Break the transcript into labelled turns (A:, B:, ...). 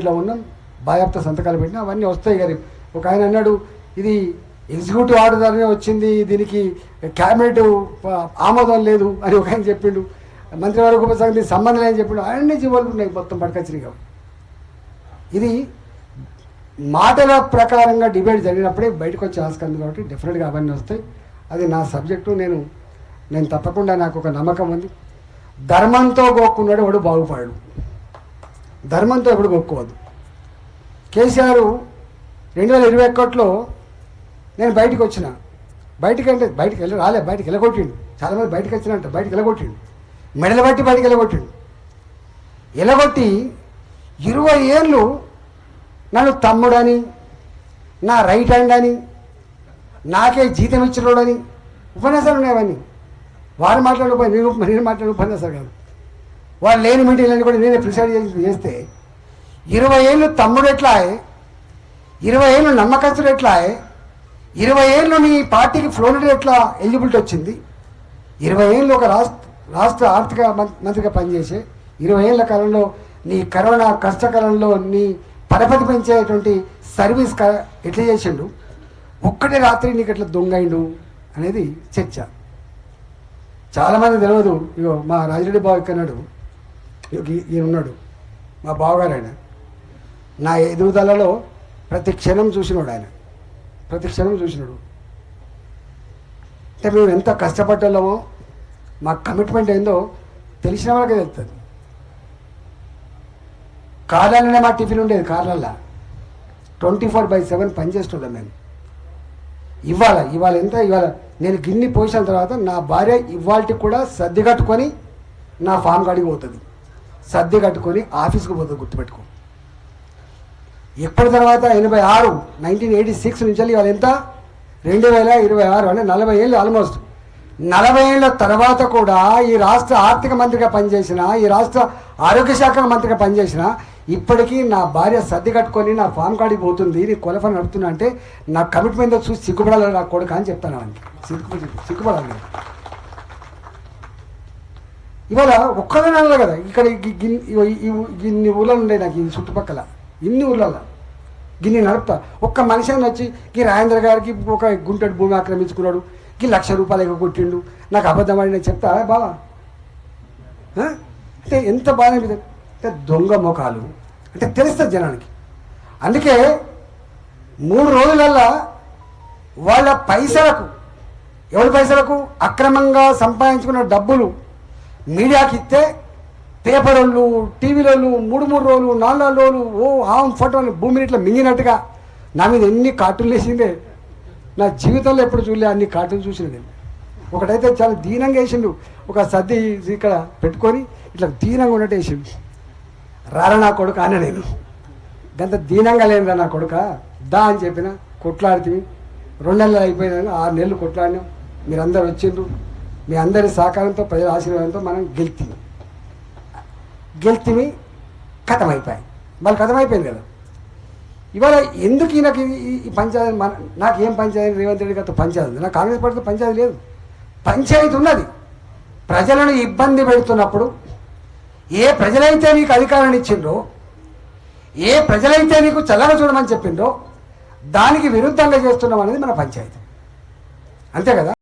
A: లో ఉన్నాం, బాయాప్త సంతకాలు పెట్టినా అవన్నీ వస్తాయి. కానీ ఒక ఆయన అన్నాడు, ఇది ఎగ్జిక్యూటివ్ ఆర్డర్ ద్వారానే వచ్చింది, దీనికి క్యాబినెట్ ఆమోదం లేదు అని ఒక ఆయన చెప్పిండు. మంత్రివర్గ ఉపసంఘం సంబంధం లేదని చెప్పిండు. అన్ని జీవోలు ఉన్నాయి మొత్తం పడకచ్చిరిగా. ఇది మాటల ప్రకారంగా డిబేట్ జరిగినప్పుడే బయటకు వచ్చే ఆస్కారం ఉంది. కాబట్టి డెఫినెట్గా అవన్నీ వస్తాయి. అది నా సబ్జెక్టు. నేను తప్పకుండా నాకు ఒక నమ్మకం ఉంది. ధర్మంతో గోక్కున్నాడు వాడు బాగుపడాడు. ధర్మంతో ఎప్పుడు గొక్కువద్దు. కేసీఆర్ 2021లో నేను బయటకు వచ్చిన, బయటికి రాలే, బయటికి వెళ్ళగొట్టిండు. చాలామంది బయటకు వచ్చినంట, బయటికి వెళ్ళగొట్టిండు, మెడలు బట్టి బయటికి వెళ్ళగొట్టిండు. వెళ్ళగొట్టి 20 ఏళ్ళు నన్ను తమ్ముడని, నా రైట్ హ్యాండ్ అని, నాకే జీతం ఇచ్చినోడని ఉపన్యాసాలు ఉన్నాయి. అవన్నీ వారు మాట్లాడిపోయి నేను మాట్లాడిన ఉపన్యాసాలు కాదు. వాళ్ళు లేని మీటింగ్లన్నీ కూడా నేనే ప్రిసైడ్ చేస్తే 20 ఏళ్ళు తమ్ముడు ఎట్లా, 20 ఏళ్ళు నమ్మకస్తుడు ఎట్లా, 20 ఏళ్ళు నీ పార్టీకి ఫ్లోరిడర్ ఎట్లా ఎలిజిబిలిటీ వచ్చింది, 20 ఏళ్ళు ఒక రాష్ట్ర ఆర్థిక మంత్రిగా పనిచేసే 20 ఏళ్ళ కాలంలో నీ కరోనా కష్టకాలంలో నీ పరపతి పెంచేటువంటి సర్వీస్ ఎట్లా చేసిండు, ఒక్కటే రాత్రి నీకు ఎట్లా దొంగైండు అనేది చర్చ. చాలామంది తెలియదు. ఇగో మా రాజిరెడ్డి బావ ఎక్కన్నాడు, ఈయన ఉన్నాడు, మా బావగారు. ఆయన నా ఎదుగుదలలో ప్రతి క్షణం చూసినాడు. ఆయన ప్రతి క్షణం చూసినాడు. అంటే మేము ఎంత కష్టపడ్డామో, మా కమిట్మెంట్ ఏందో తెలిసిన వాళ్ళకే తెలుస్తుంది. కార్లలోనే మా టిఫిన్ ఉండేది. కార్లల్లో 24/7 పనిచేస్తుంటాం మేము. ఇవాళ ఎంత, ఇవాళ నేను గిన్ని పోసిన తర్వాత నా భార్య ఇవాళకి కూడా సర్ది కట్టుకొని నా ఫామ్ కాడికి పోతుంది, సర్ది కట్టుకొని ఆఫీస్కి పోతుంది. గుర్తుపెట్టుకో. ఎప్పటి తర్వాత 1986 నుంచి ఇవాళ ఎంత, 2026 అంటే 40 ఏళ్ళు. ఆల్మోస్ట్ 40 ఏళ్ళ తర్వాత కూడా ఈ రాష్ట్ర ఆర్థిక మంత్రిగా పనిచేసిన, ఈ రాష్ట్ర ఆరోగ్య శాఖ మంత్రిగా పనిచేసిన, ఇప్పటికీ నా భార్య సర్ది కట్టుకొని నా ఫామ్ కాడికి పోతుంది, నీ కొలఫని నడుపుతున్నా అంటే నా కమిట్మెంట్ చూసి సిగ్గుపడాలి నా కొడుకు అని చెప్తాను. అవన్నీ సిగ్గుపడాలి. ఇవాళ ఒక్కనే అనాలి కదా. ఇక్కడ ఇన్ని ఊళ్ళలో ఉండే నాకు, ఈ చుట్టుపక్కల ఇన్ని ఊళ్ళల్లో గిన్ని నడుపుతా. ఒక్క మనిషి అని వచ్చి ఈ రాజేంద్ర గారికి ఒక గుంటడి భూమి ఆక్రమించుకున్నాడు, ఈ ₹1,00,000 ఎగగొట్టిండు, నాకు అబద్ధం అని నేను చెప్తా బావా. అంటే ఎంత బాధ అనిపిస్తుంది. అంటే దొంగ ముఖాలు అంటే తెలుస్తుంది జనానికి. అందుకే 3 రోజులల్లా వాళ్ళ పైసలకు, ఎవరి పైసలకు, అక్రమంగా సంపాదించుకున్న డబ్బులు మీడియాకి ఇస్తే పేపర్ వాళ్ళు, టీవీలోళ్ళు 3 రోజులు 4 రోజులు ఆమ్ ఫోటోలు భూమిని ఇట్లా మింగినట్టుగా నా మీద ఎన్ని కార్టూన్లు వేసిందే. నా జీవితంలో ఎప్పుడు చూడలే అన్ని కార్టూన్లు చూసిన నేను. ఒకటైతే చాలా దీనంగా వేసిండు, ఒక సర్ది ఇక్కడ పెట్టుకొని ఇట్లా దీనంగా ఉన్నట్టు వేసిండు. రారా నా కొడుక అన్న. నేను గంత దీనంగా లేనురా నా కొడుక, దా అని చెప్పిన. కొట్లాడుతుంది. 2 నెలలు అయిపోయినా 6 నెలలు కొట్లాడినాం. మీరందరూ వచ్చిండ్రు. మీ అందరి సహకారంతో, ప్రజల ఆశీర్వాదంతో మనం గెలిచిమి. కథం అయిపోయాయి. వాళ్ళు కథం అయిపోయింది కదా. ఇవాళ ఎందుకు ఈయనకి ఈ పంచాయతీ, నాకేం పంచాయతీ, రేవంత్ రెడ్డి గారితో పంచాయతీ ఉంది, నాకు కాంగ్రెస్ పార్టీతో పంచాయతీ లేదు. పంచాయతీ ఉన్నది. ప్రజలను ఇబ్బంది పెడుతున్నప్పుడు ఏ ప్రజలైతే నీకు అధికారాన్ని ఇచ్చిండ్రో, ఏ ప్రజలైతే నీకు చల్లగా చూడమని చెప్పిండ్రో దానికి విరుద్ధంగా చేస్తున్నాం అనేది మన పంచాయతీ. అంతే కదా.